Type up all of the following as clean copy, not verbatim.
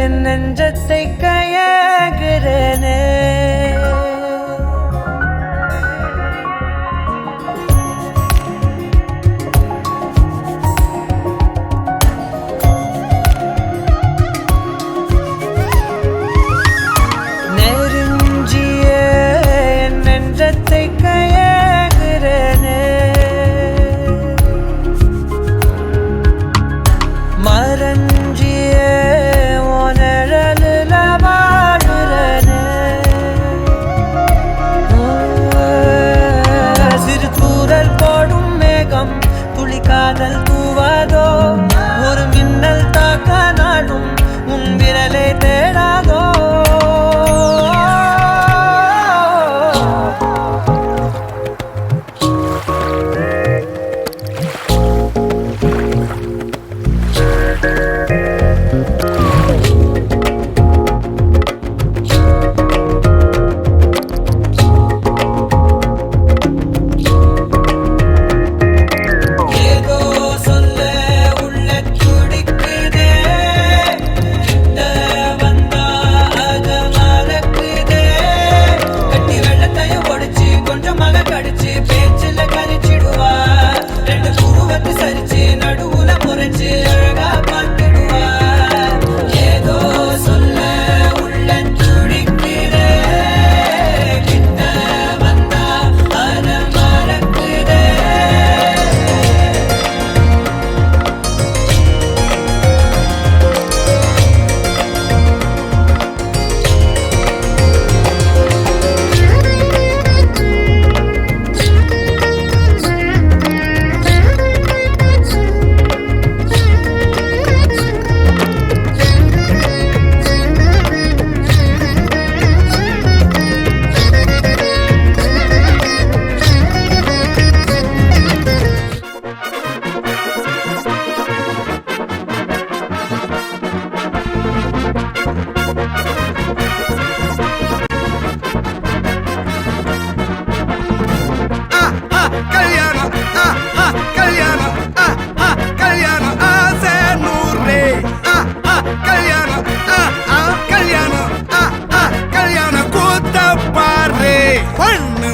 என் நெஞ்சத்தை கையாகிறனே காதல் தூவாதோ ஒரு மின்னல் தாக்க நாடும் உன் விரலை தேடாதோ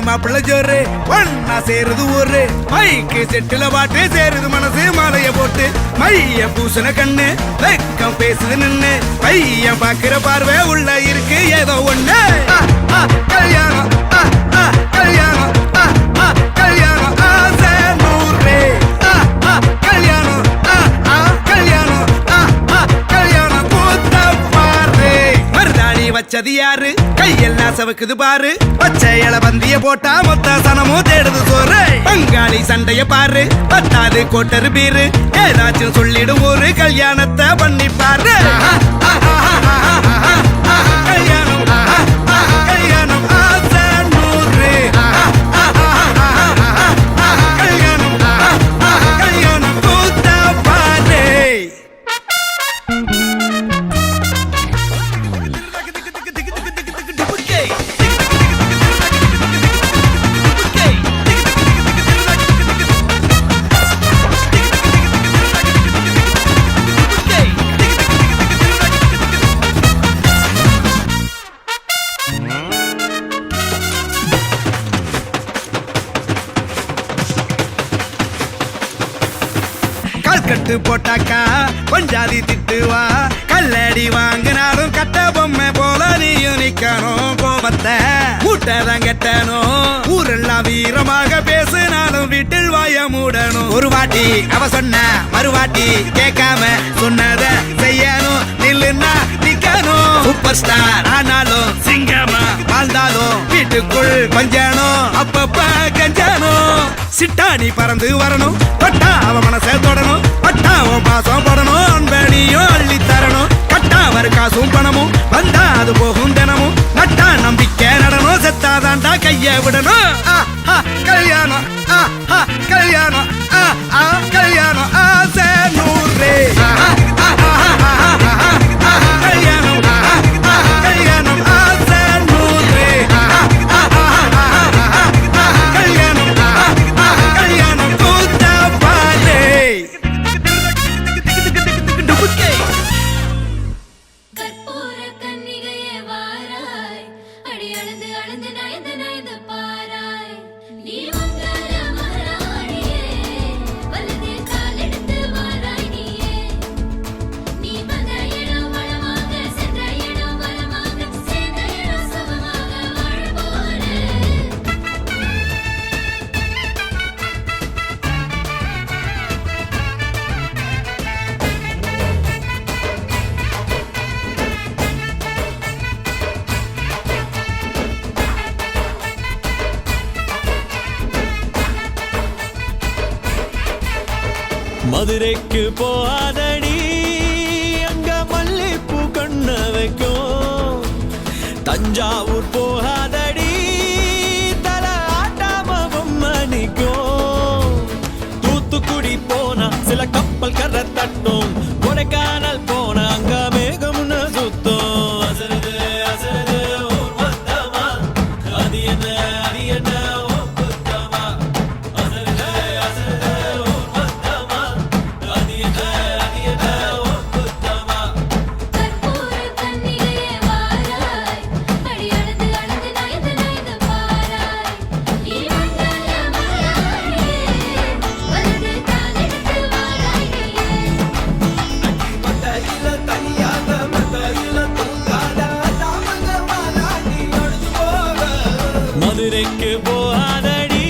மாப்பிள்ள ஜோரு ஒன்னா சேருது ஊரு மைக்கு செட்டுல பாட்டு சேருது மனசு மாலைய போட்டு மைய பூசண கண்ணு வெக்கம் பேசுது நின்னு பையன் பாக்குற பார்வை உள்ள இருக்கு ஏதோ ஒண்ணு கல்யாணம் கல்யாணம் கல்யாணம் ஆசை நூறு கல்யாணம் கல்யாணம் கல்யாணம் கூத்த பாரு மருதாணி வச்சது யாரு கையெல்லாம் சவக்குது பாரு பச்சை இல பந்திய போட்டா மொத்த சனமும் தேடுது சோறு பங்காளி சண்டைய பாரு பத்தாது கோட்டரு பீரு ஏதாச்சும் சொல்லிடும் ஒரு கல்யாணத்தை பண்ணி பாரு கல்யாணம் கல்யாணம் ஆசை நூறு கல்யாணம் கல்யாணம் கூத்த பாரு கட்டு போட்டாக்கா பஞ்சாதி திட்டுவா கல்லடி வாங்கினாலும் கட்ட பொம்மை போல நீயும் நிக்கணும் கோபத்தை மூட்டதான் கட்டணும் ஊரெல்லாம் வீரமாக பேசினாலும் வீட்டில் வாய மூடணும் ஒரு வாட்டி அவ சொன்ன மறுவாட்டி கேட்காம சொன்னத செய்யணும் நில்லுன்னா நிக்கணும் சூப்பர் ஸ்டார் ஆனாலும் சிங்கமா வாழ்ந்தாலும் வீட்டுக்குள் பஞ்சணும் அப்பப்ப கஞ்சணும் சிட்டாணி பறந்து வரணும் பட்டா அவ மனசை தொடணும் பட்டா அவன் பாசம் படணும் அன்பனியும் அள்ளி தரணும் கட்டா வரு காசும் பணமும் வந்தா அது போகும் தினமும் நட்டா நம்பிக்கை நடணும் செத்தாதாண்டா கைய விடணும் கல்யாணம் கல்யாணம் கல்யாணம் ஆசை நூறு கல்யாணம் கல்யாணம் ஆசை நூறு கல்யாணம் கல்யாணம் கூத்த பாரு மதுரைக்கு போகாதடி அங்க மல்லிப்பூ கண்ண வைக்கும். தஞ்சாவூர் போகாதடி தல ஆட்டாம பொம்மணிக்கும். தூத்துக்குடி போனா சில கப்பல் கரை தட்டும். கொடைக்கானல் போனா அங்க மேகம்னு சுத்தும். அசருது அசருது ஊர் மொத்தமா அது என்ன அது என்ன ஊர் குத்தமா. அசருது அசருது ஊர் மொத்தமா அது என்ன அது என்ன ஊர் குத்தமா. கற்பூர கன்னிகையே வாராய் அடி அழுது அழுது நயந்து நயந்து பாராய். இவங்கல மாயாயே வலது காலெடுத்து வாராய் நீயே. மத்தையில தனியாக மத்தையில தூங்காத தாமங்க மாலாடி அழுது போக. மதுரைக்கு போகாதடி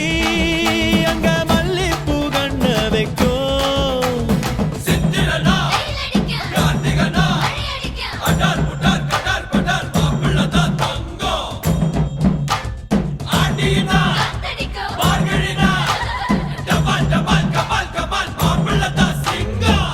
அங்க மல்லிப்பூ கண்ண வைக்கும். சித்திரனா கைலடிக்க கார்த்திகனா அடியடிக்க அடார் புடார் கடார் படார் மாப்பிள்ளதான் தங்கம். ஆண்டினா காத்தடிக்க பார்கழினா டபால் டபால் கபால் கபால் மாப்பிள்ளதான் சிங்கம்.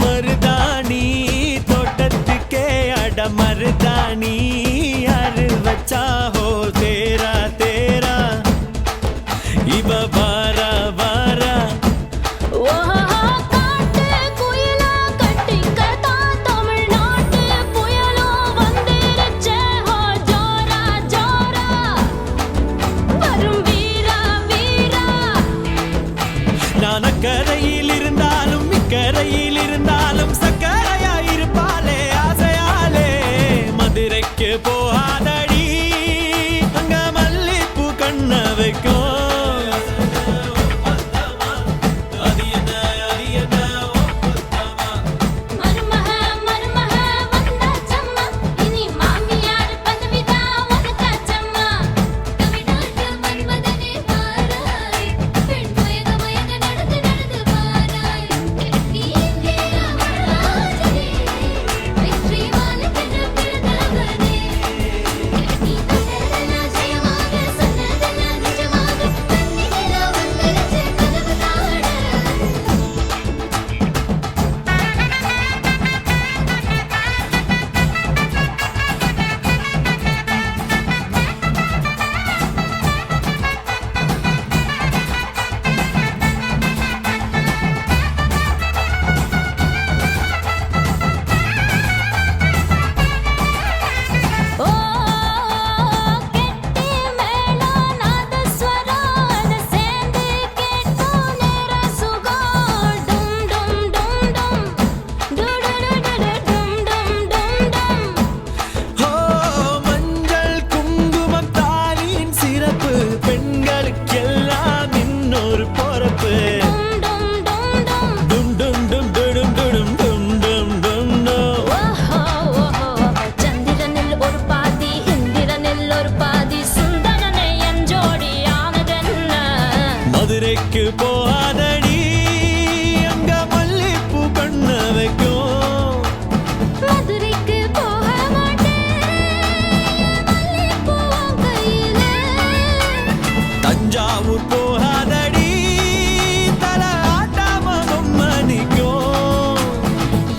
மருதாணி தோட்டத்துக்கே அட மருதாணி யாரு வச்சா ஹோ தேரா தேரா. இவ வாரா வாரா ஓஹோ காட்டு குயிலா கட்டிக்கதா தமிழ்நாட்டு புயலோ வந்திருச்சே ஹோ ஜோரா ஜோரா. வரும் வீரா வீரா நான் அக்கரையில் இருந்தாலும் இக்கரையில் இருந்தாலும் சக்கரையா இருப்பாளே ஆசையாலே. மதுரைக்கு போகாதடி அங்க மல்லிப்பூ கண்ண வைக்கும். அது என்ன அது என்ன ஊர் குத்தமா. மருமக மருமக வந்தாச்சம்மா இனி மாமியார் பதவிதான் உனக்காச்சம்மா. தமிழ்நாட்டு மன்மதனே வாராய் பெண் மயக மயக நடந்து நடந்து வாராய். நீ இங்கே ராஜனே வெற்றி வாழுகிற பிறந்தவனே. நீ தொட்டதெல்லாம் ஜெயமாக சொன்னதெல்லாம் நிஜமாக கண்ணிகளா வந்துருச்சு கனவு காண. ஓ கெட்டி மேளம் நாதஸ்வரம் அத சேர்ந்து கேட்கும் நேர சுகம். டும் டும் டும் டும் டுடுடுடுடு டும் டும் டும் டும். ஓ மஞ்சள் குங்குமம் தாலியின் சிறப்பு பெண்களுக்கெல்லாம் இன்னொரு பொறப்பு. டும் டும் டும் டும். டும் டும் டும் டும் டும் டும் டும் டும் டும். ஓஹோ ஓஹோ சந்திரனில் ஒரு பாதி இந்திரனில் ஒரு பாதி சுந்தரனை என் ஜோடியானதென்ன. மதுரைக்கு போகாதடி அங்க மல்லிப்பூ கண்ண வைக்கும். மதுரைக்கு போக மாட்டேன் மல்லிப்பூ உன் கையிலே. தஞ்சாவூர் போகாதடி தல ஆட்டாம பொம்மணிக்கும்.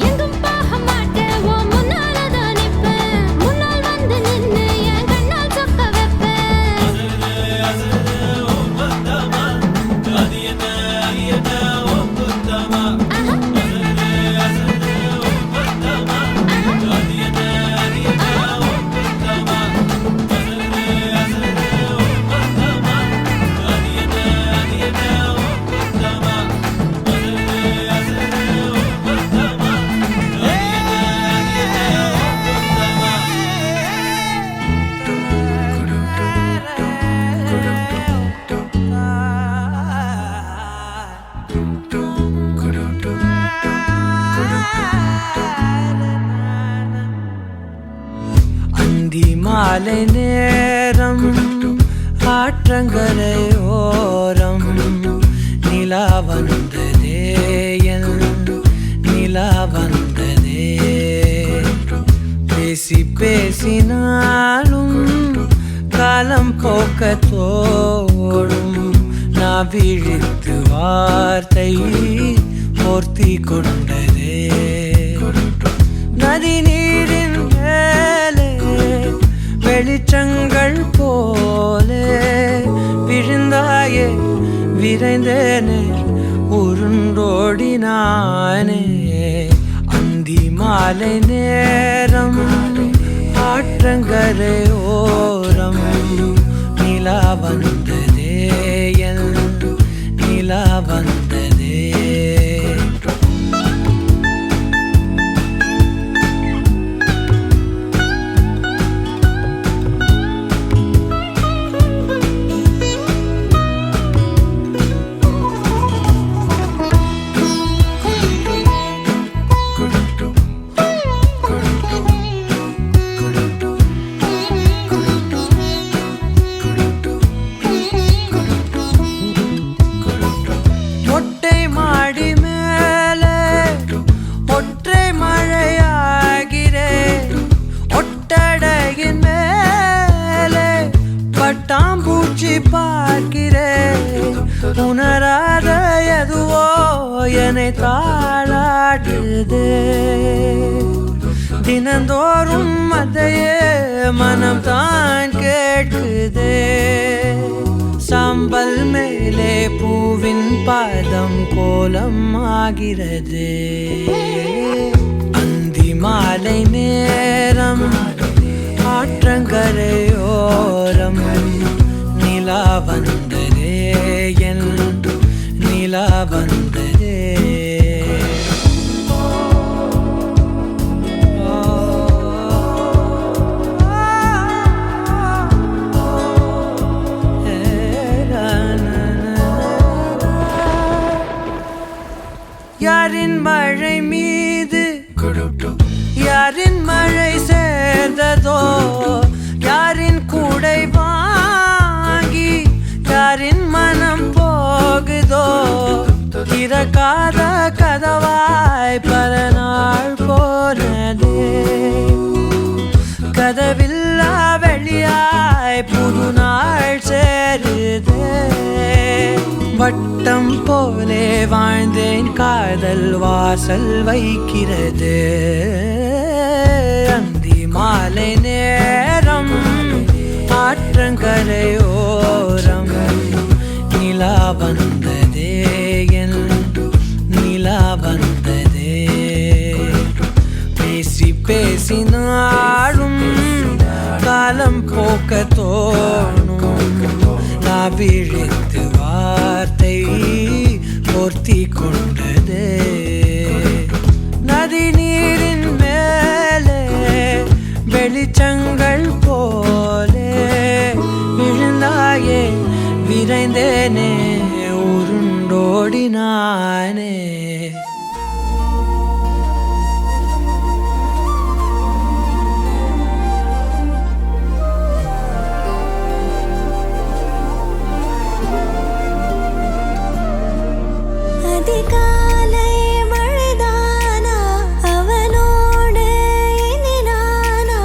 எங்கும் போக மாட்டேன் உன் முன்னாலதான் நிப்பேன். முன்னால் வந்து நின்னு என் கண்ணால் சொக்க வைப்பேன். அசருது ஊர் மொத்தமா அது என்ன அது என்ன ஊர் குத்தமா. அசருது அசருது ஊர் மொத்தமா அது என்ன அது என்ன ஊர் குத்தமா. அசருது அசருது ஊர் மொத்தமா அது என்ன அது என்ன ஊர் குத்தமா. அசருது அசருது ஊர் மொத்தமா அது என்ன அது என்ன ஊர் குத்தமா. அந்தி மாலை நேரம் ஆற்றங்கரை ஓரம் நிலா வந்ததே என் பேசி பேசினாலும் காலம் போக்க தோடும் நான் விழித்து வார்த்தை போர்த்தி கொண்டதே நதி நீரின் மேலே வெளிச்சங்கள் போலே விழுந்தாயே விரைந்தேனே உருண்டோடினானே அந்தி மாலை நேரம் ஆற்றங்கரை ஓரம் நிலா வந்ததே என் நிலா வந்ததே பட்டாம்பூச்சி பார்க்கிறேன் உணராத எதுவோ என்னை தாளாட்டுதே தினந்தோறும் அதையே மனம் தான் கேட்குதே சாம்பல் மேலே பூவின் பாதம் கோலம் ஆகிறது அந்தி மாலை நேரம் ஆற்றங்கரையோரம் நிலா வந்ததே என் நிலா வந்ததே யாரின் மழை மீது யாரின் மழை சேர்ந்ததோ யாரின் கூடை வாங்கி யாரின் மனம் போகுதோ திறக்காத கதவாய் பல நாள் போனதே கதவில்லா வெளியாய் புது நாள் சேருதே வட்டம் போலே வாழ்ந்தேன் காதல் வாசல் வைக்கிறது அந்தி மாலை நேரம் ஆற்றங்கரையோரம் நிலா வந்ததே என் நிலா வந்ததே பேசி பேசினாலும் காலம் போக்க தோணும் நான் விழித்து வார்த்தை போர்த்தி கொண்டதே நதி நீரின் மேலே வெளிச்சங்கள் போலே விழுந்தாயே விரைந்தேனே உருண்டோடினானே அதிகாலை மழைதானா அவனோடு இனி நானா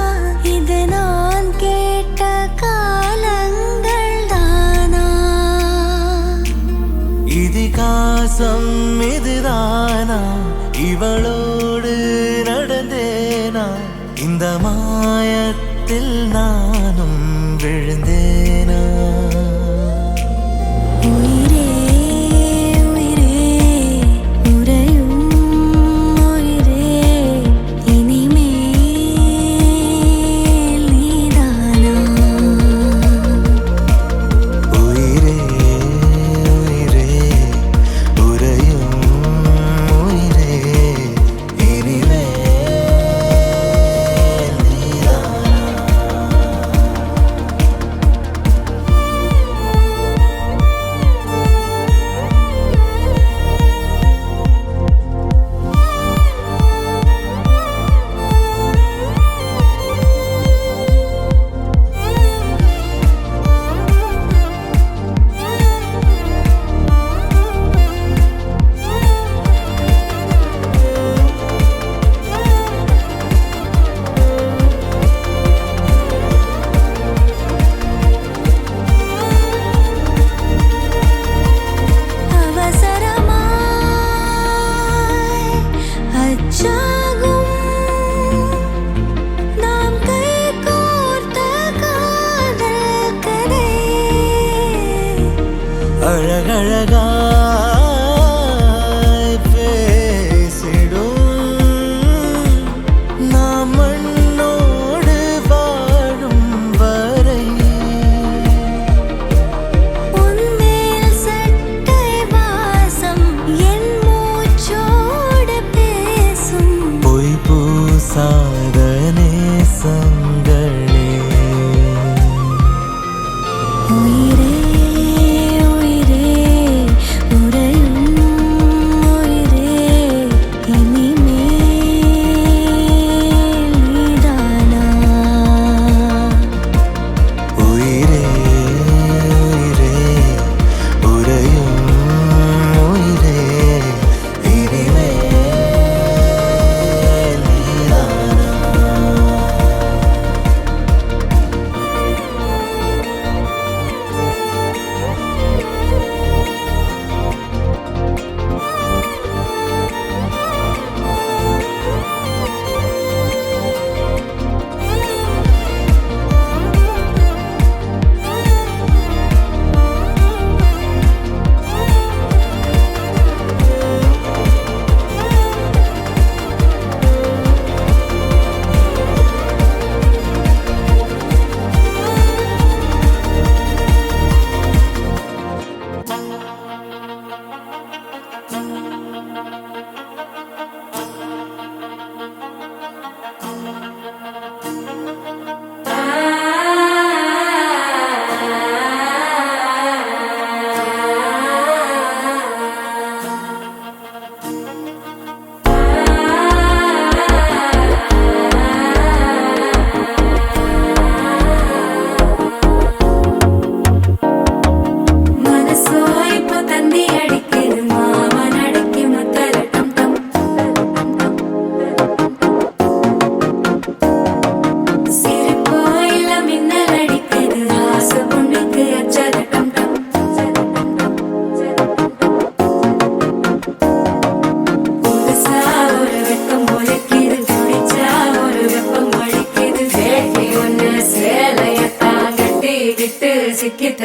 இது நான் கேட்ட காலங்கள் தானா இதிகாசம் இதுதானா இவளோடு நடந்தேனா இந்த மாயத்தில் நானும் விழுந்தேனா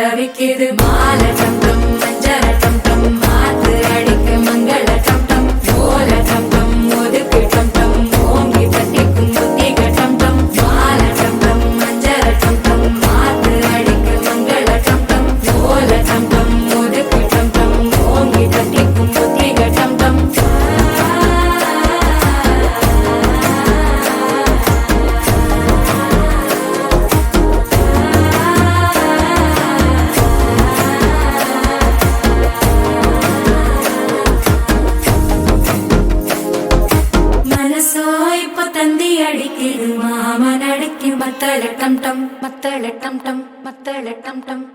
தவிக்குது மாலை டம் டம் மஞ்சள டம் டம் மாத்து அடிக்க மங்கள டம் டம் ஓல டம் டம் ஒதுக்கு டம் டம் ஓங்கி தட்டிக்கும் புத்திக டம் டம் மாலை டம் டம் மஞ்சள டம் டம் மாத்து அடிக்க மங்கள டம் டம் ஓல டம் டம் ஒதுக்கு டம் டம் ஓங்கி தட்டிக்கும் புத்திக டம் டம் மனசோ இப்ப தந்தி அடிக்குது மாமன் அடிக்கு மத்தள டம் டம் மத்தள டம் டம் மத்தள டம் டம்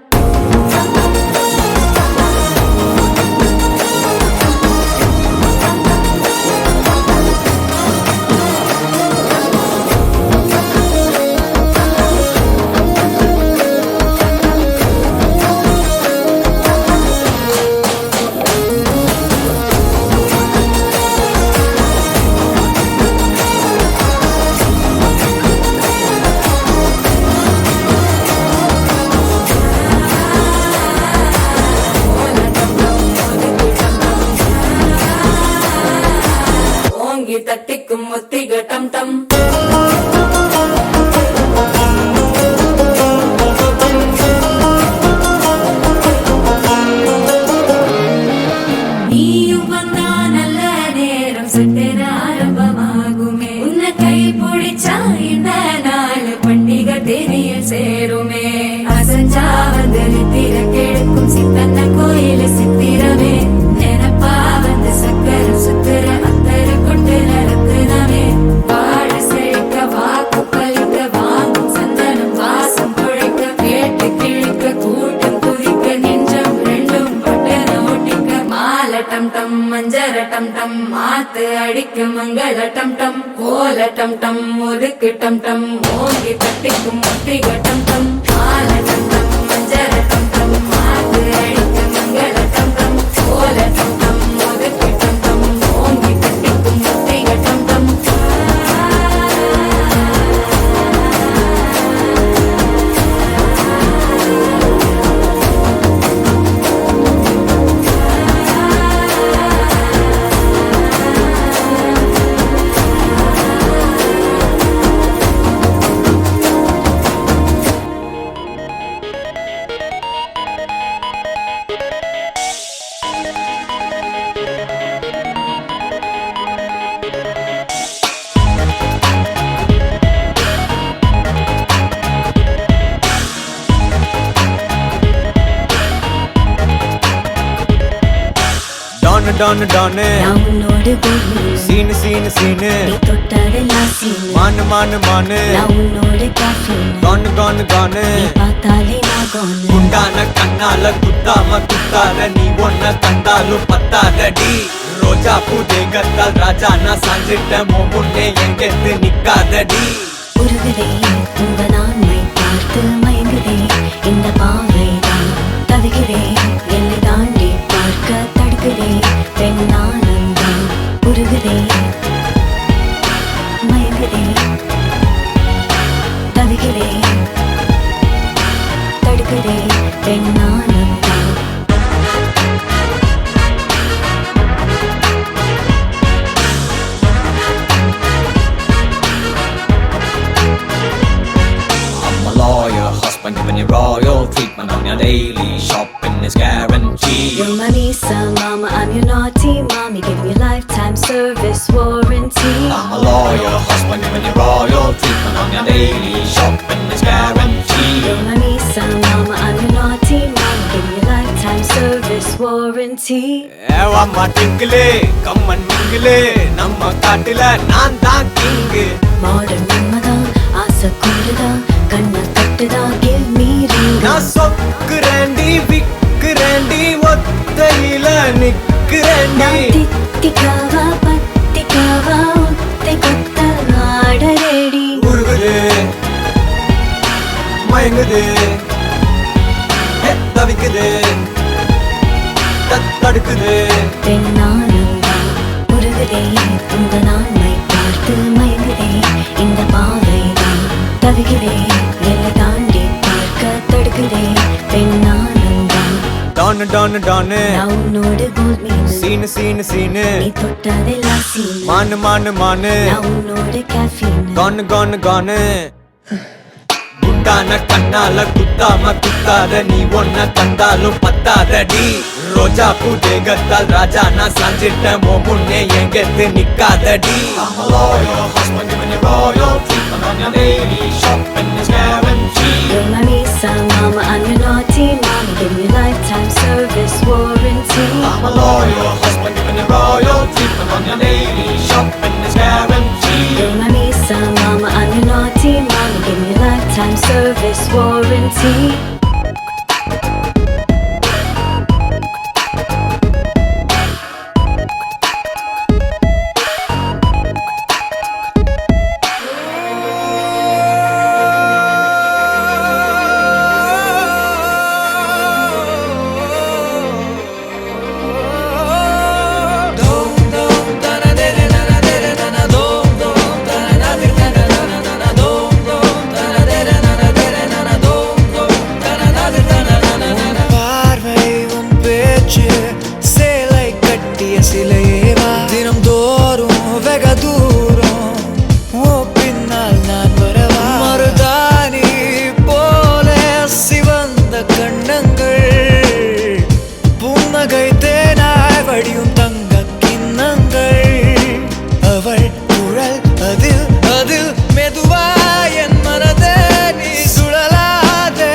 ஓங்கி தட்டிக்கும் முத்திக டம் டம் நீயும் வந்தா நல்ல நேரம் சட்டென ஆரம்பமாகுமே உன்னை கை பிடிச்சா இந்த நாள் பண்டிகை தெரிய சேருமே அசஞ்சா வந்து நித்திர கெடுக்கும் சித்தன்ன கோயில சித்திரமே நினப்பா வந்து சக்கரம் சுத்துற அத்தர கொண்டு நடத்துனவே வாழ செழிக்க வாக்கு பலிக்க வாங்கும் சந்தனம் வாசம் குழைக்க கேட்டு கிழிக்க கூட்டம் குதிக்க நெஞ்சம் ரெண்டும் பட்டன ஒட்டிக்க மாலை டம் டம் மஞ்சர டம் டம் மாத்து அடிக்க மங்கள டம் டம் கோல டம் டம் ஒதுக்கு டம் டம் ஓங்கி தட்டிக்கும் முத்திக டம் டம் மாலை டம் டம் மஞ்சர டம் டம் மாத்து அடிக்க மங்கள டம் டம் கோல டம் டம் ஒதுக்கு டம் டம் ஓங்கி தட்டிக்கும் முத்திக டம் டம் டான் டான் நான் உன்னோடு போகணும் சீனு சீனு சீனு நீ தொட்டாடலாம் சீனு மானு மானு மானு நான் உன்னோடு காஃபின் கானு கானு கானு நீ பார்த்தாலே நான் கோனு குண்டான கண்ணால குத்தாம குத்தாத நீ ஒன்ன கண்டாலும் பத்தாதடி ரோஜா பூ தேகத்தால் ராஜா நான் சாஞ்சிட்ட முன்னே எங்கெத்து நிக்காதடி உருகுதே உங்க நான்மை பார்த்து மயங்குதே இந்த பாவைதான் தவிக்கிறே என்னை தாண்டி பார்க்க தடுக்குதே பெண்ணானந்தான் உருகுதே மயங்குதே தவிக்கிறே தடுக்குதே பெண்ணானந்தான் Lawyer, husband giving you royal treatment on your daily shopping is guaranteed. You're my Lisa, mama, I'm your naughty mommy, giving you lifetime service warranty. I'm a lawyer, husband giving you royal treatment on your daily shopping is guaranteed. You're my Lisa, mama, I'm your naughty mommy, giving you lifetime service warranty. ஏவாம்மா டிங்கிளே கம்மன் மிங்கிளே நம்ம காட்டுல நான் தான் king Modern மன்மதா, ஆசை கூடுதா, கண்ணை தட்டுதா, give me ring. நான் சொக்குறேண்டி விக்குறேண்டி ஒத்தையில நிக்குறேண்டி நான் தித்திக்காவா பத்திக்காவா ஒத்தை கொத்த ஆட ரெடி. உருகுது மயங்குது தவிக்குது தடுக்குது பெண்ணானந்தா உருகுதே உங்க நான்மை பார்த்து மயங்குதே இந்த பாவைதான் தவிக்கிறே எல்லை தாண்டி பார்க்க தடுக்குதே பெண்ணா டான் டான் டானு நான் உன்னோடு gold மீன் சீனு சீனு சீனு நீ தொட்டதெல்லாம் சீனு மானு மானு மானு நான் உன்னோடு caffeine கானு கானு கானு குண்டான கண்ணால குத்தாம குத்தாத நீ ஒன்ன தந்தாலும் பத்தாதடி ரோஜா பூ தேகத்தால் ராஜா நான் சாஞ்சிட்டேன் மோ முன்னே எங்கெத்து நிக்காதடி I'm a loyal husband giving you royal treatment on your daily shopping is guaranteed. You're my Misa mama, I'm your naughty mama, giving you lifetime service warranty. I'm a loyal husband giving you royal treatment on your daily shopping is guaranteed. You're my Misa mama, I'm your naughty mama, giving you lifetime service warranty. பார்வை உன் பேச்சு சேலை கட்டிய சிலையேவா தினம் தோறும் வெக தூரம் ஓ பின்னால் நான் வரவா மருதாணி போல சிவந்த கண்ணங்கள் புன்னகை தேனாய் வடியும் தங்க கிண்ணங்கள் அவள் குழல் அதில் அதில் மெதுவா என் மனதே நீ சுழலாதே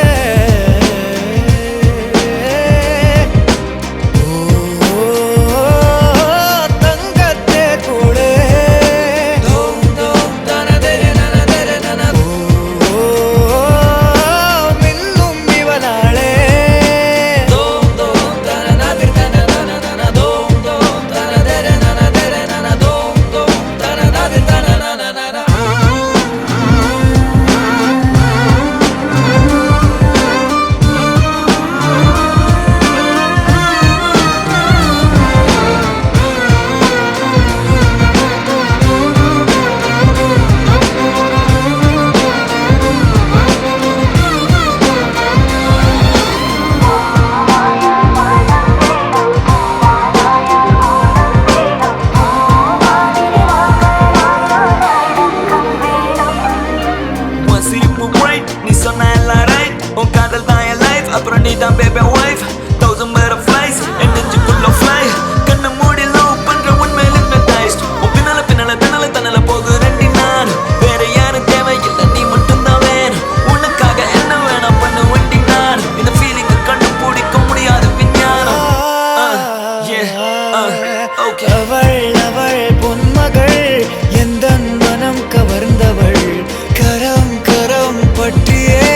தங்கத்தே கூடே மின்னும் இவனாளே நீ சொன்ன எல்லாம் ரைட் உன் காதல் தான் என் லைஃப் அப்புறம் நீ தான் பேபி வைஃப் 1000 butterflies என் நெஞ்சுக்குள்ள fly கண்ணை மூடி லவ் பண்ற உண்மையில hypnotized உன் பின்னால பின்னால தன்னால தன்னால போகுறேன்டி நான் வேற யாரும் தேவையில்லை நீ மட்டும் தான் வேணும் உனக்காக என்ன வேணா பண்ண வண்டி நான் இந்த ஃபீலிங் கண்டு பிடிக்க முடியாத விஞ்ஞானம் okay அவள் அவள் பொன்மகள் எந்தன் மனம் கவர்ந்தவள் கரம் கரம் பற்றியே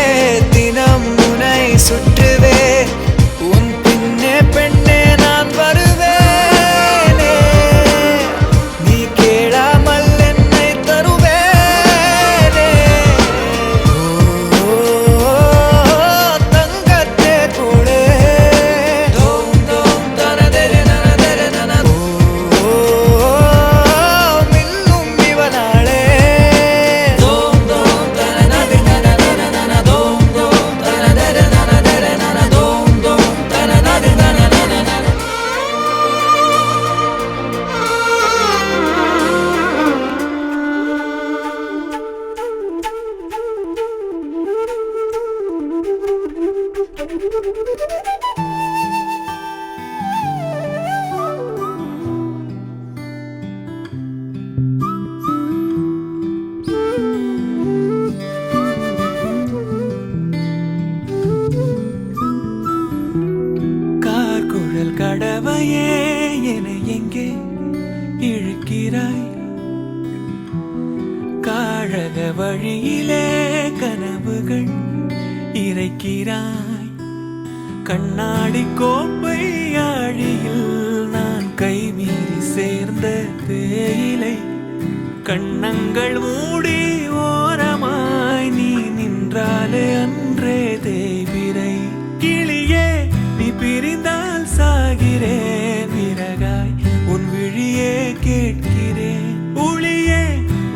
தினம் முனை சுற்றுவே உன் பின்னே பெண்ணே நான் வருவேனே நீ கேளாமல் என்னை தருவேனே தங்கத்தே கூடே மின்னும் இவனாளே கார்குழல் கடவையே என எங்கே இழுக்கிறாய் காழக வழியிலே கனவுகள் இறைக்கிறாய் கண்ணாடி கோப்பை ஆழியில் நான் கைமீறி சேர்ந்த தேயிலை கண்ணங்கள் மூடி ஓரமாய் நீ நின்றாலே அன்றே தேய்பிரை கிளியே நீ பிரிந்தால் சாகிறேன் விறகாய் உன் விழியே கேட்கிறேன் ஒளியே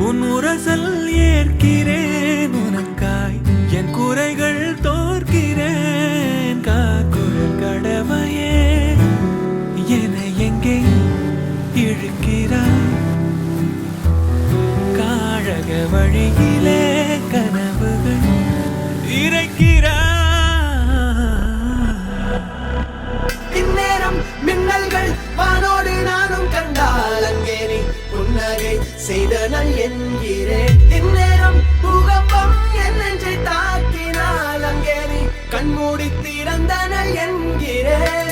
உன் உரசல் ஏற்கிறேன் உனக்காய் என் குறைகள் தோற்கிறேன் காக்குழல் கடவுள் கடவையே என எங்கே இழுக்கிறாய் காழக வழியிலே கனவுகள் இறைக்கிறாய் இந்நேரம் மின்னல்கள் வானோடு நானும் கண்டால் அங்கே நீ புன்னகை செய்தனல் என்கிறேன் இந்நேரம் பூகம்பம் என் நெஞ்சை தாக்கினால் அங்கே நீ கண்மூடி திறந்தனல் என்கிறேன்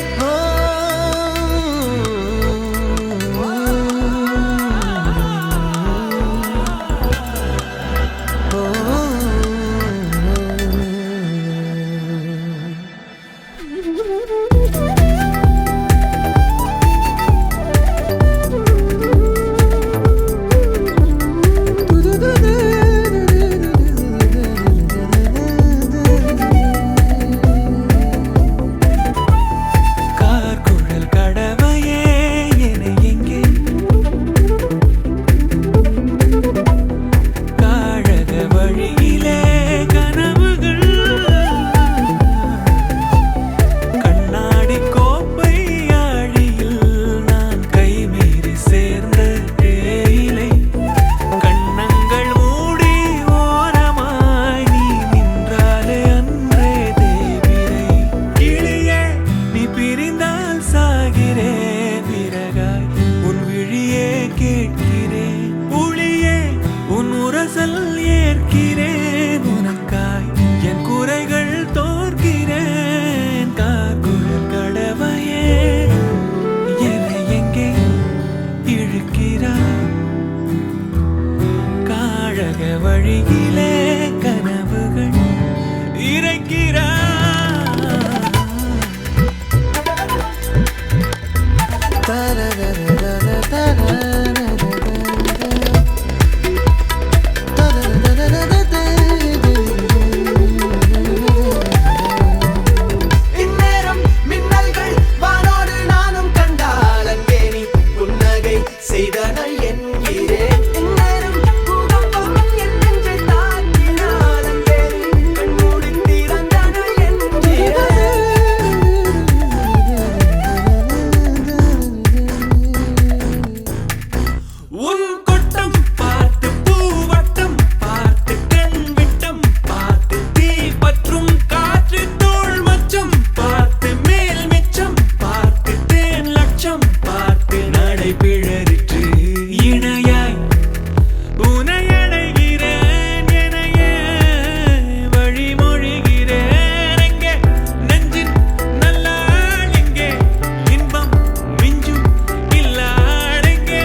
வழியிலே கனவுகள் இறைக்கிறாய் இந்நேரம் மின்னல்கள் வானோடு நானும் கண்டால் அங்கே நீ புன்னகை செய்தனல் என்கிறேன் இந்நேரம் பூகம்பம் என் நெஞ்சை தாக்கினால் அங்கே நீ கண்மூடி திறந்தனல் என்கிறேன் உன் கொட்டம் பார்த்து பூவட்டம் பார்த்து கண் விட்டம் பார்த்து தீ பற்றும் காற்று தோள் மச்சம் பார்த்து மேல் மிச்சம் பார்த்து தேன் லட்சம் பார்த்து நடை பிழறிற்று இணையாய் உனை அடைகிறேன் எனையே வழிமொழிகிறேன் எங்கே நெஞ்சின் நல்லாள் எங்கே இன்பம் மிஞ்சும் இல்லாள் எங்கே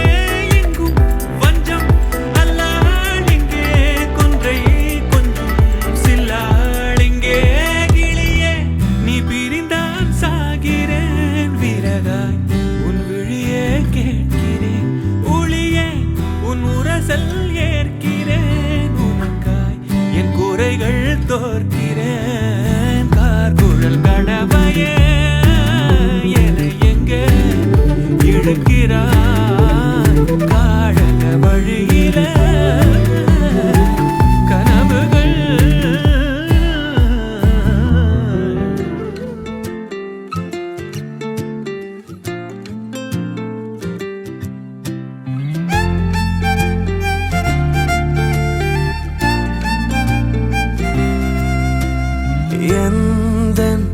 எங்கும் வஞ்சம் அல்லாள் எங்கே கொன்றை கொஞ்சம் சில்லாள் எங்கே கிளியே நீ பிரிந்தான் சாகிறேன் விறகாய் உன் விழியே கேட்கிறேன் ஒளியே உன் உரசல் ஏற்கிறேன் உனக்காய் என் குறைகள் தோற்கிறேன் கார்குழல் கடவையே என எங்கே இழுக்கிறாய் காழக வழியிலே கனவுகள் எந்தன்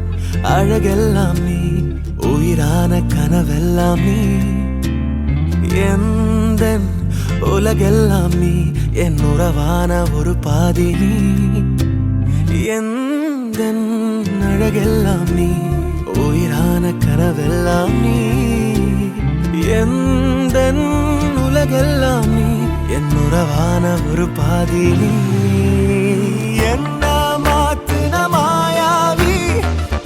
அழகெல்லாம் நீ உயிரான கனவெல்லாம் நீ எந்தன் உலகெல்லாம் நீ என் உறவான ஒரு பாதி நீ எந்தன் அழகெல்லாம் நீ உயிரான கனவெல்லாம் நீ எந்தன் உலகெல்லாம் நீ என் உறவான ஒரு பாதி நீ என்ன மாத்துன மாயாவி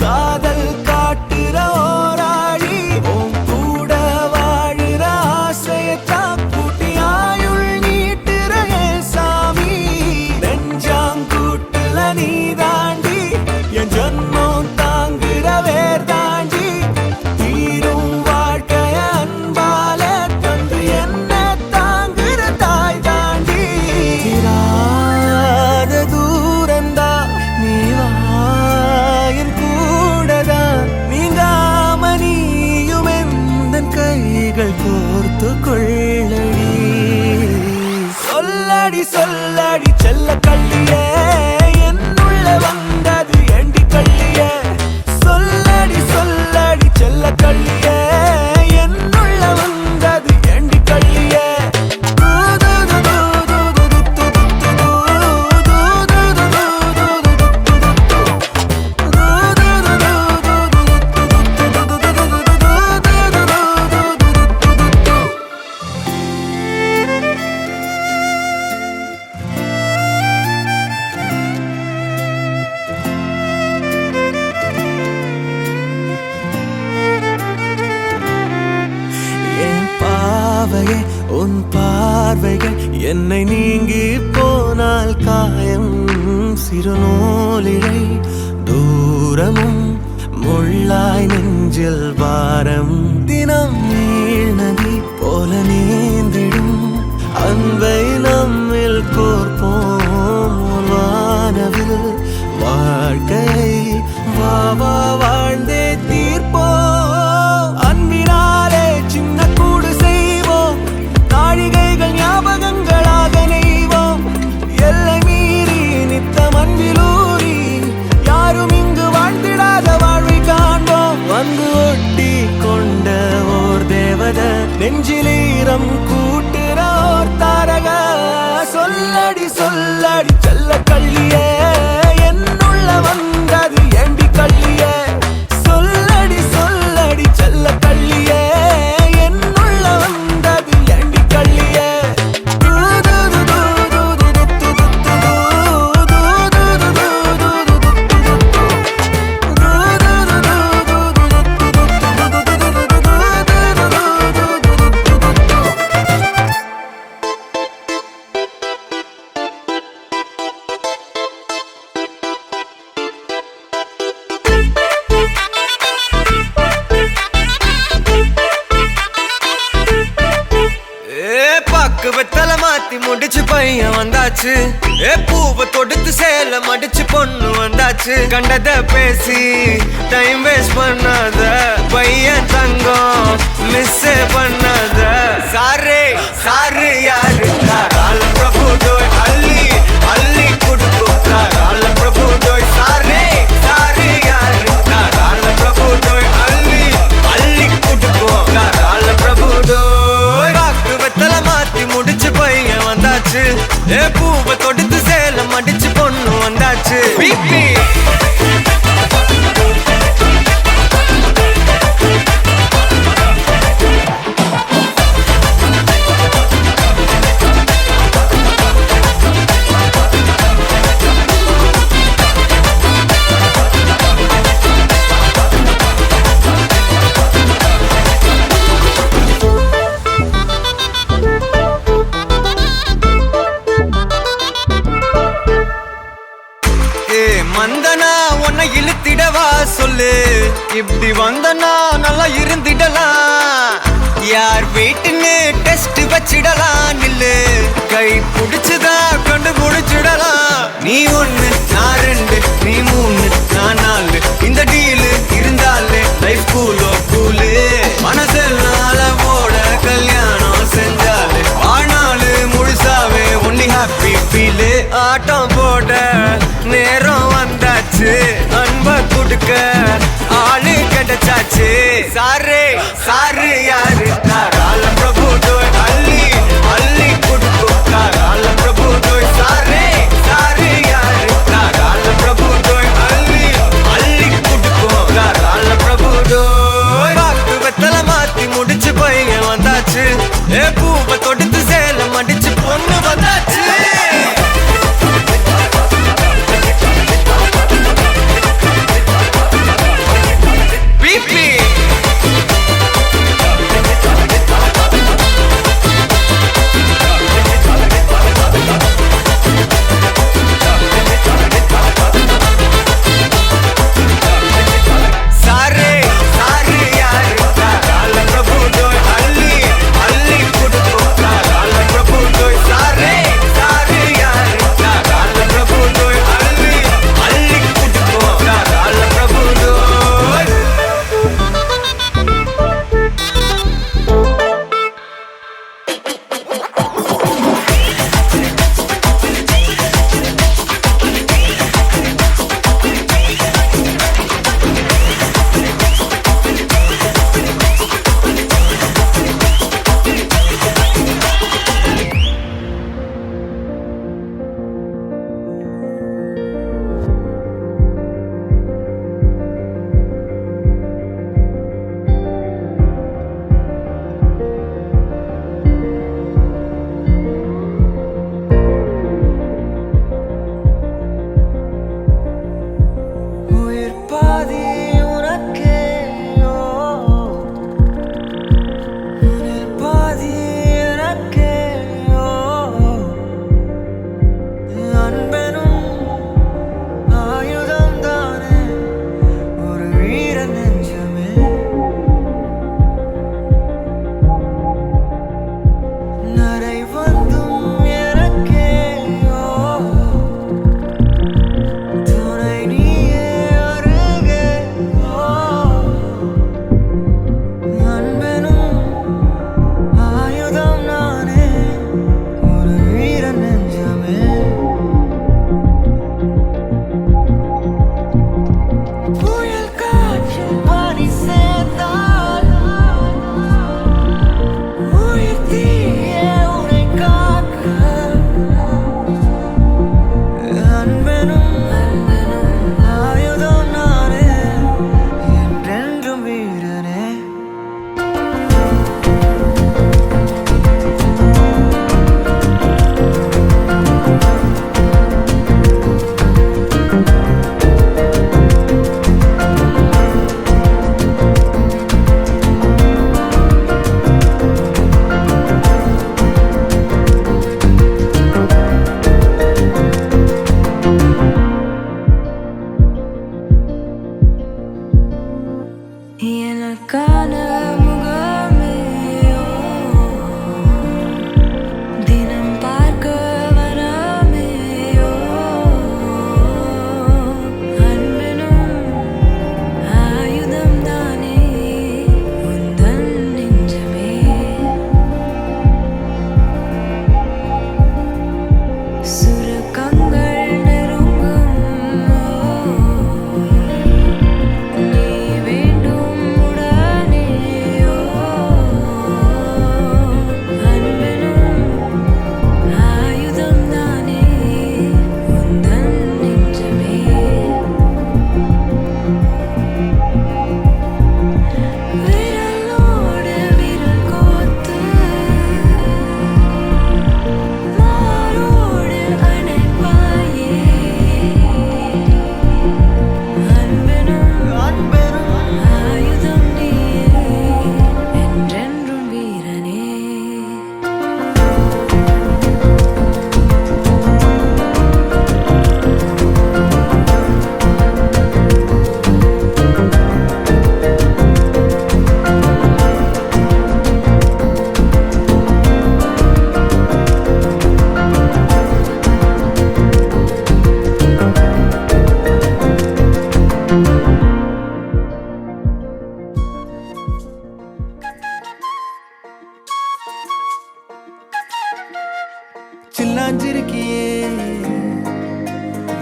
காதல் காட்டுற ஓராளி உன் கூட வாழுற ஆசையத்தா கூட்டி ஆயுள் நீட்டுற என் சாமி நெஞ்சாங்கூட்டுல நீ தாண்டி என் ஜன்மம் தாங்குற வேர் தாண்டி தீரும் வாழ்க்கைய அன்பால தந்து என்ன தாங்குற தாய் தாண்டி சொல்லடி செல்ல கள்ளியே என்னுள்ள வந்தது ஏண்டி கள்ளியே சொல்லடி சொல்லடி செல்ல கள்ளியே என்னுள்ள வந்தது ஏண்டி கள்ளியே என் பாவையே உன் பார்வைகள் என்னை நீங்கி போனால் காயம் சிறுநூலிழை தூரமும் முள்ளாய் நெஞ்சில் பாரம் தினம் நீழ்நதி போல நீந்திடும் அன்பை நம்மில் கோர்ப்போம் வானவில் வாழ்க்கை வா வாழ்ந்தே தீர்ப்போம் அன்பினாலே சின்ன கூடு செய்வோம் நாழிகைகள் ஞாபகங்களாக நெய்வோம் எல்லை மீறி நித்தம் அன்பிலூரி யாரும் இங்கு வாழ்ந்திடாத வாழ்வை காண்போம் வந்து ஒட்டி கொண்ட ஓர் தேவத நெஞ்சிலீரம் கூட்டுற ஓர் தாரக சொல்லடி சொல்லடி செல்ல கள்ளியே என்னுள்ள வந்தது ஏண்டி கள்ளியே சொல்லடி சொல்லடி செல்ல கள்ளியே என்னுள்ள வந்தது ஏண்டி கள்ளியே பாக்கு வெத்தல மாத்தி முடிச்சு பையன் வந்தாச்சு பூவை தொடுத்து சேல மடிச்சு பொண்ணு வந்தாச்சு கண்டத பேசி டைம் வேஸ்ட் பண்ணாத பையன் தங்கம் மிஸ் பண்ணாத சாரு சாரு யாரு கால பிரபு டோய் அள்ளி அள்ளி குடுக்கும் கால பிரபு டோய் சாரு சாரு யாரு கால பிரபு டோய் அள்ளி அள்ளி குடுக்கும் கால பிரபு டோய் பாக்கு வெத்தல மாத்தி முடிச்சு பையன் வந்தாச்சு பூவை தொடுத்து சேல மடிச்சு பொண்ணு வந்தாச்சு பிபி மந்தனா உன்னை இழுத்திடவா சொல்லு இப்படி வந்தனா நல்லா இருந்திடலாம் யார் வீட்டுன்னு டெஸ்ட் வச்சிடலாம் நில்லு கை புடிச்சுதா கண்டுபிடிச்சிடலாம் நீ ஒண்ணு நான் ரெண்டு நீ மூணு நான் நாலு இந்த டீலு இருந்தாலே லைஃப் கூலோ கூலு மனசெல்லாம் போட கல்யாணம் செஞ்சாலே ஆனாலு முழுசாவே ஒன்லி ஹாப்பி ஃபீலு ஆட்டம் போட நேரம் வந்தாச்சு அன்ப கொடுக்க ஆளு கிடைச்சாச்சு சாரு சாரு யாரு கால பிரபு டோய் அள்ளி அள்ளி கொடுக்கும் கால பிரபு டோய் சாரு சாரு யாரு கால பிரபு டோய் அள்ளி அள்ளி கொடுக்கும் கால பிரபு டோய் பாக்கு வெத்தல மாத்தி முடிச்சு பையன் வந்தாச்சு பூவை தொடுத்து சேல மடிச்சு பொண்ணு வந்தாச்சு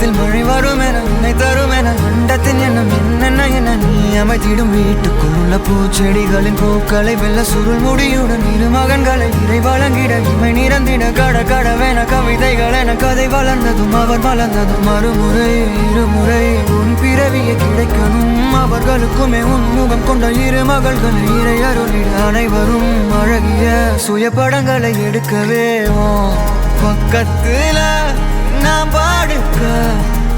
வானத்தில் மழை வரும் என உன்னை தரும் என அண்டத்தின் எண்ணம் என்னென்ன என நீ அமைத்திடும் வீட்டுக்குள்ள பூச்செடிகளின் பூக்களை வெல்ல சுருள் முடியுடன் இரு மகன்களை இறை வழங்கிட இமை நிறந்திட கட கடவென கவிதைகள் என கதை வளர்ந்ததும் அவர் வளர்ந்ததும் மறுமுறை இருமுறை உன் பிறவியை கிடைக்கணும் அவர்களுக்குமே உன் முகம் கொண்ட இரு மகள்களை இறை அருளிட அனைவரும் அழகிய சுய படங்களை எடுக்கவே பக்கத்துல நான் பாடுக்க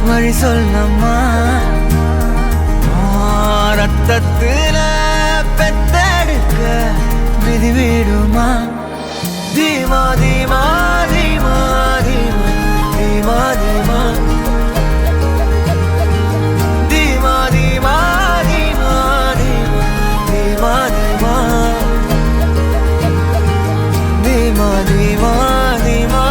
வழி சொல்லம்மா ரத்தத்துல பெத்தெடுக்க விதி விடுமா தீமா தீமா தீமா தீமா தீமா தீமா தீமா தீமா தீமா தீமா தீமா தீமா தீமா தீமா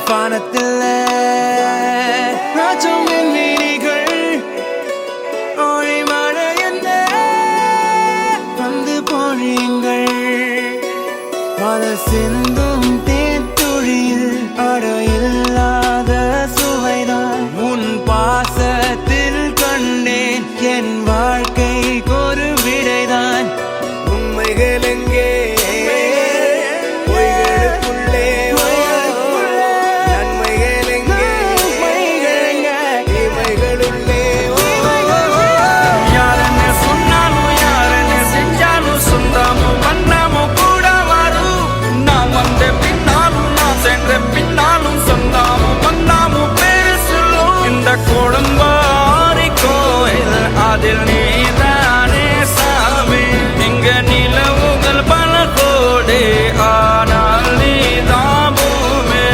வானத்தில் ராஜம் வீதிகள் ஒளி மழை என்ன வந்து பொழியுங்கள் மழை சிந்தும் தேத்துழியில் அடையில்லாத சுவைதான் உன் பாசத்தில் கண்டேன் என் வாழ்க்கைக்கு ஒரு விடைதான் உண்மைகள் எங்கே கோடம்பாரி கோயில் அதில் நீதானே சாமி இங்க நிலவுகள் பல கோடி ஆனால் நீதான் பூமி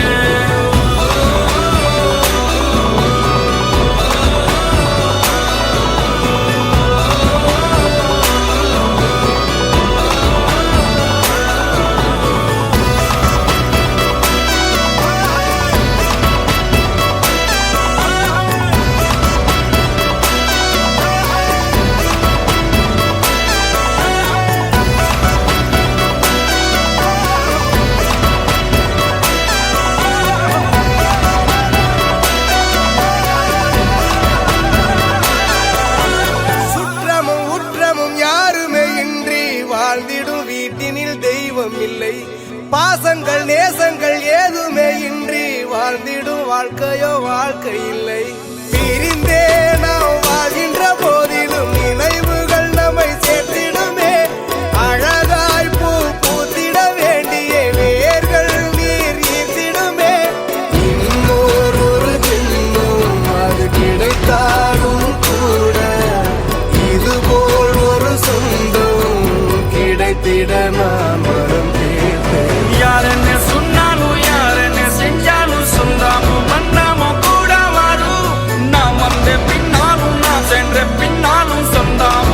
பாசங்கள் நேசங்கள் ஏதுமே இன்றி வாழ்ந்திடும் வாழ்க்கையோ வாழ்க்கை இல்லை பிரிந்தே நாம் வாழ்கின்ற போதிலும் நினைவுகள் நம்மை சேர்த்திடுமே அழகாய் பூ பூத்திட வேண்டிய வேர்கள் நீர் ஈர்த்திடுமே இன்னொரு தின்னும் அது கிடைத்தாலும் கூட இதுபோல் ஒரு சொந்தம் கிடைத்திட நாம் யாருன்னு சொன்னாலும் யாருன்னு செஞ்சாலும் சொந்தாமும் வந்தாமும் கூட வரும் நான் வந்து பின்னாலும் நான் சென்ற பின்னாலும் சொந்தாமும்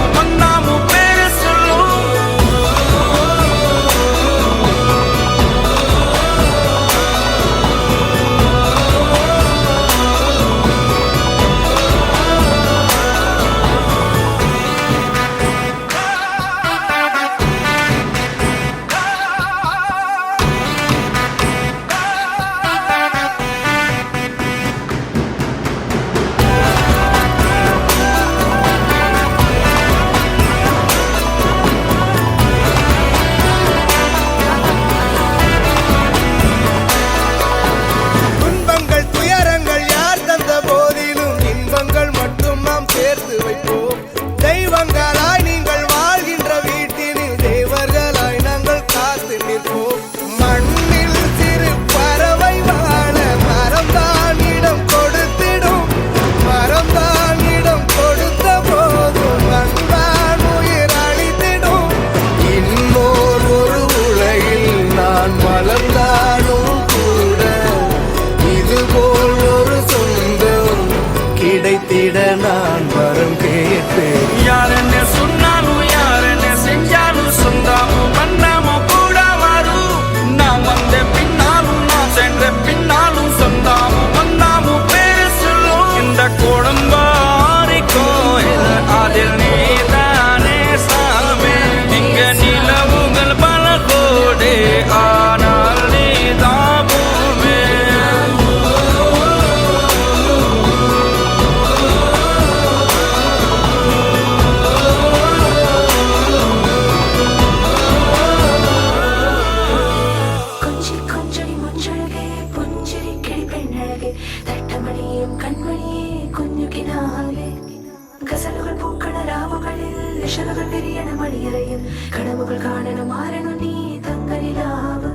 நிறையும் கனவுகள் காணணும் மாறணும் நீ தங்க நிலாவு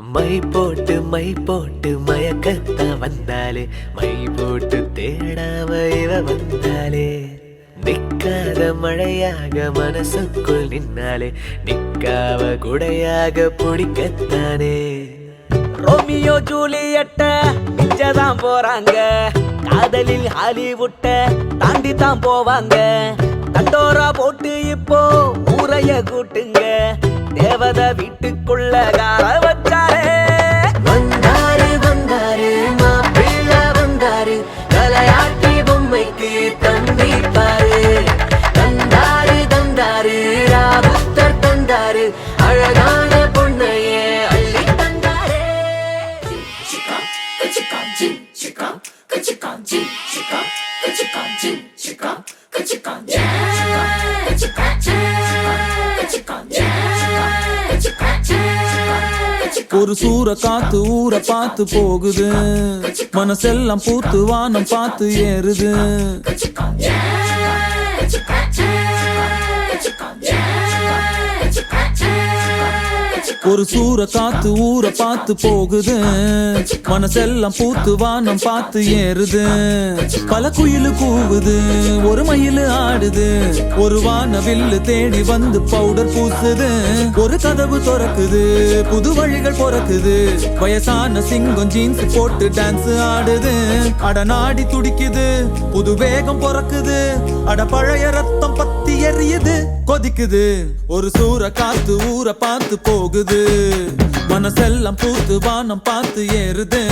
மை போட்டு மயக்கத்தான் வந்தாலே மை போட்டு தேடாம இவ வந்தாலே நிக்காத மழையாக மனசுக்குள் நின்னாலே நிக்காவ குடையாக பிடிக்கத்தானே ரோமியோ ஜூலியட்ட மிச்சதான் போறாங்க காதலில் ஹாலிவுட்ட தாண்டி தான் போவாங்க தண்டோரா போட்டு இப்போ ஊரைய கூட்டுங்க தேவத வீட்டுக்குள்ள கார வச்சாரே வந்தாரு வந்தாரு மாப்பிள்ள வந்தாரு தலையாட்டி பொம்மைக்கு தம்பி பாரு தந்தாரு தந்தாரு ராபுத்தர் தந்தாரு அழகான பொண்ணையே அள்ளி தந்தாரே Chica, chica, chica, chica, chica, chica, chica, chica, ஒரு சூற காத்து ஊரை பார்த்து போகுது மனசெல்லாம் பூத்து வானம் பார்த்து ஏறுது ஒரு சூற காத்து ஊரை பார்த்து போகுது மனசெல்லாம் பூத்து வானம் பார்த்து ஏறுது பல குயிலு கூவுது ஒரு மயிலு ஆடுது ஒரு வானவில்லு தேடி வந்து பவுடர் பூசுது ஒரு கதவு திறக்குது புது வழிகள் பிறக்குது வயசான சிங்கம் ஜீன்ஸ் போட்டு டான்ஸ் ஆடுது அட நாடி துடிக்குது புது வேகம் பிறக்குது அட பழைய ரத்தம் பத்தி எரியுது கொதிக்குது ஒரு சூற காத்து ஊரை பார்த்து போகுது மனசெல்லாம் பூத்து வானம் பார்த்து ஏறுது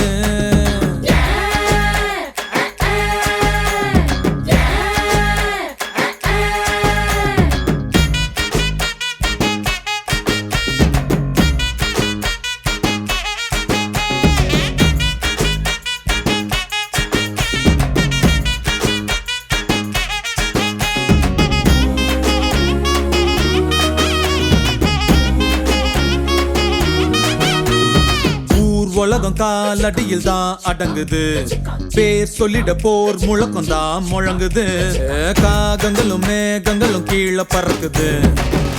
உலகம் காலடியில் தான் அடங்குது பேர் சொல்லிட போர் முழக்கம் தான் முழங்குது காகங்களும் மேகங்களும் கீழே பறக்குது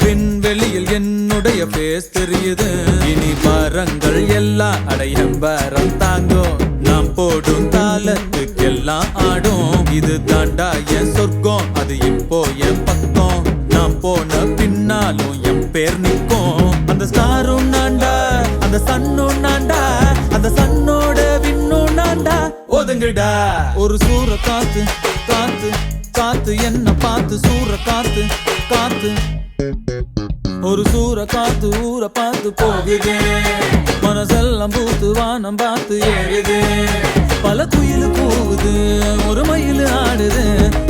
விண்வெளியில் என்னுடைய பேஸ் தெரியுது இனி மரங்கள் எல்லாம் அடையம்பரம் தாங்கும் நாம் போடும் தாளத்துக்கெல்லாம் ஆடும் இது தாண்டா என் சொர்க்கம் அது இப்போ என் பக்கம் நாம் போன பின்னாலும் என் பேர் நிற்கும் அந்த ஸ்டாரும் நான்டா அந்த சன்னும் நான்டா அந்த சன்னோட விண்ணும் நான்டா ஒதுங்குடா ஒரு சூற காத்து காத்து காத்து என்ன பார்த்து சூற காத்து காத்து ஒரு சூற காத்து ஊரை பார்த்து போகுது மனசெல்லாம் பூத்து வானம் பார்த்து ஏறுது பல குயிலு கூவுது ஒரு மயிலு ஆடுது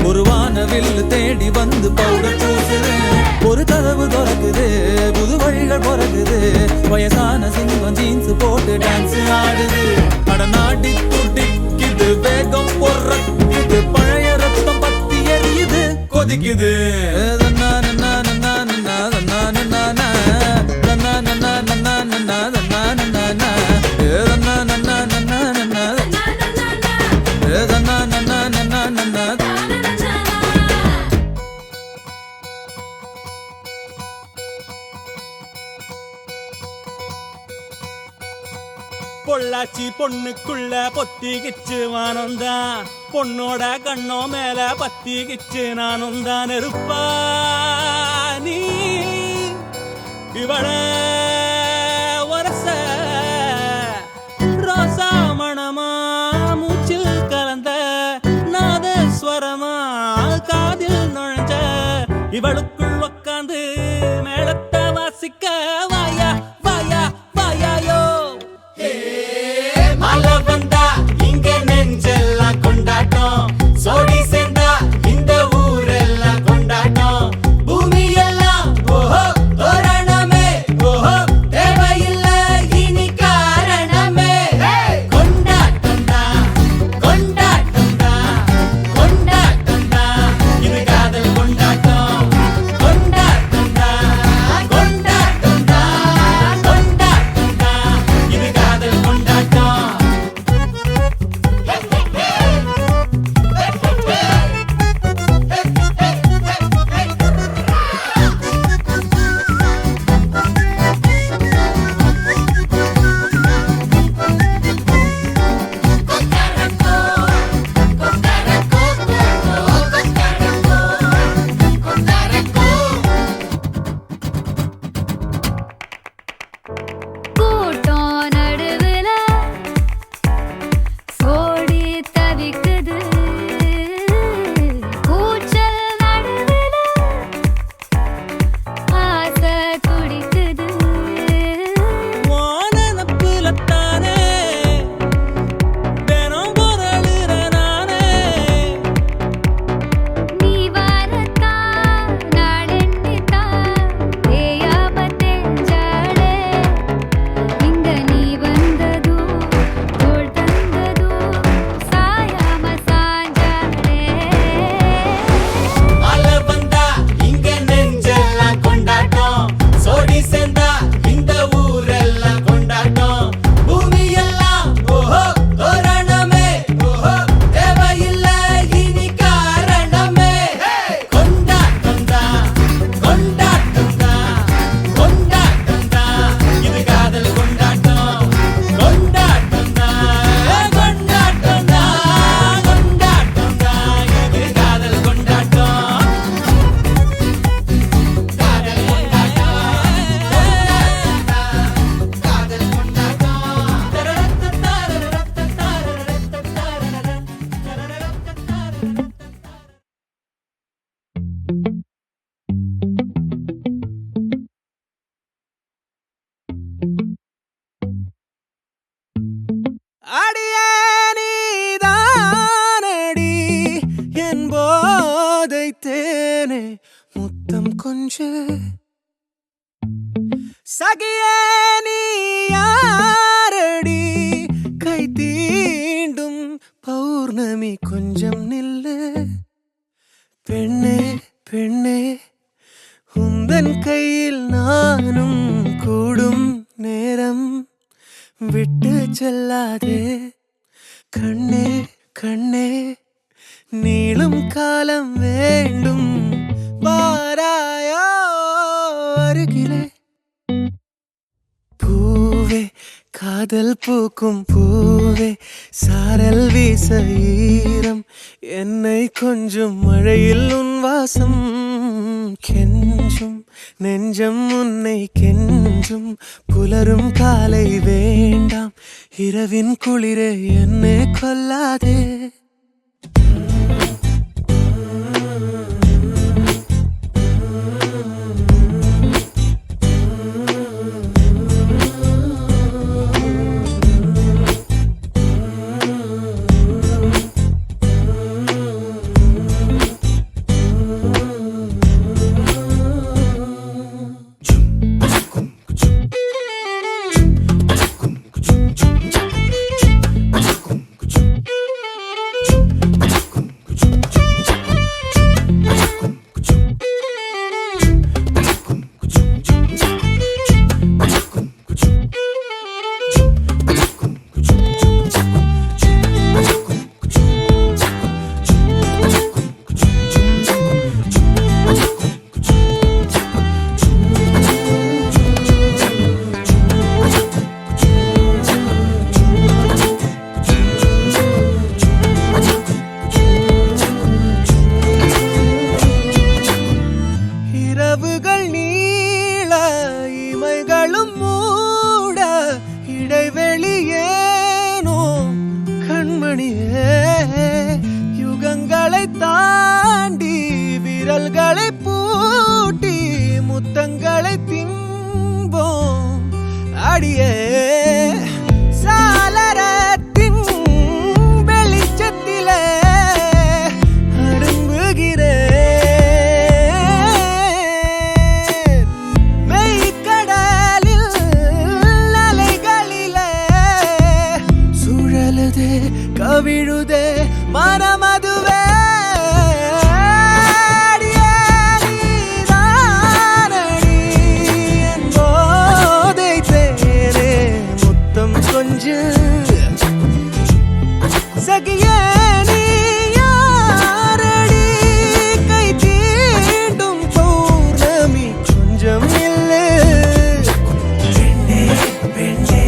ஒரு வானவில்லு தேடி வந்து பவுடர் பூசுது ஒரு கதவு திறக்குது புது வழிகள் பிறகுது வயசான சிங்கம் ஜீன்ஸ் போட்டு டான்ஸ் ஆடுது அட நாடி துடிக்குது வேகம் பொறக்குது பழைய ரத்தம் பத்தி எரியுது கொதிக்குது பொள்ளாச்சி பொண்ணுக்குள்ள பொத்திக்கிச்சு வானந்தான் பொண்ணோட கண்ணோ மேல பத்திக்கிச்சு நானும் தான் இருப்பா நீ இவள வரச ரோசா மணமா மூச்சில் கலந்த நாதஸ்வரமா காதில் நுழைஞ்ச இவளுக்குள் உக்காந்து மேளத்தை வாசிக்க வாயா வாயா வாயாயோ மழை வந்தா இங்க நெஞ்செல்லாம் கொண்டாட்டம் சோடி சேர்ந்தா இந்த ஊரெல்லாம் கொண்டாட்டம் பூமி எல்லாம் ஓஹோ தோரணமே ஓஹோ தேவையில்ல இனி காரணமே கொண்டாட்டம் தான் கொண்டாட்டம் தான் கொண்டாட்டம் தான் இது காதல் கொண்டாட்டம் கொண்டாட்டம் கொஞ்சு சகியே நீ யாரடி கை தீண்டும் பௌர்ணமி கொஞ்சம் நில்லு பெண்ணே பெண்ணே உந்தன் கையில் நானும் கூடும் நேரம் விட்டு செல்லாதே கண்ணே கண்ணே நீளும் காலம் வேண்டும் பாராயோ அருகிலே பூவே காதல் பூக்கும் பூவே சாரல் வீச ஈரம் என்னை கொஞ்சம் மழையில் உன் வாசம் கெஞ்சும் நெஞ்சம் உன்னை கெஞ்சும் புலரும் காலை வேண்டாம் இரவின் குளிரே என்னை கொல்லாதே யுகங்களை தாண்டி விரல்களை பூட்டி முத்தங்களை திம்போம் அடியே சாளரத்தின் வெளிச்சத்திலே அரும்புகிறேன் மெய்க்கடலில் அலைகளிலே சுழலுதே கவிழுதே மனமதுவே சகியே நீ யாரடி கை தீண்டும் பௌர்ணமி கொஞ்சம் இல்லை பெண்ணே பெண்ணே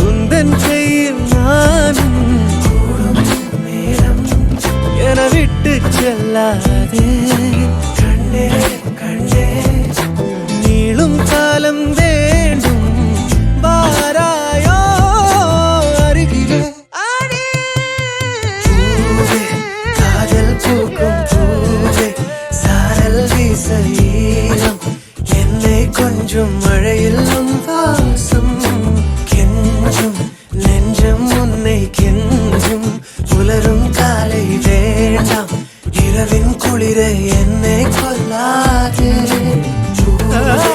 உந்தன் கையில் நானும் கூடும் நேரம் என விட்டு செல்லாதே கண்ணே கண்ணே நீளும் காலம் வேண்டும் பாராயோ அருகிலே பூக்கும் பூவே சாரல் வீச ஈரம் என்னை கொஞ்சம் மழையில் உன் வாசம் கெஞ்சும் நெஞ்சம் உன்னை கெஞ்சும் புலரும் காலை வேண்டாம் இரவின் குளிரை என்னை கொல்லாதே பூவே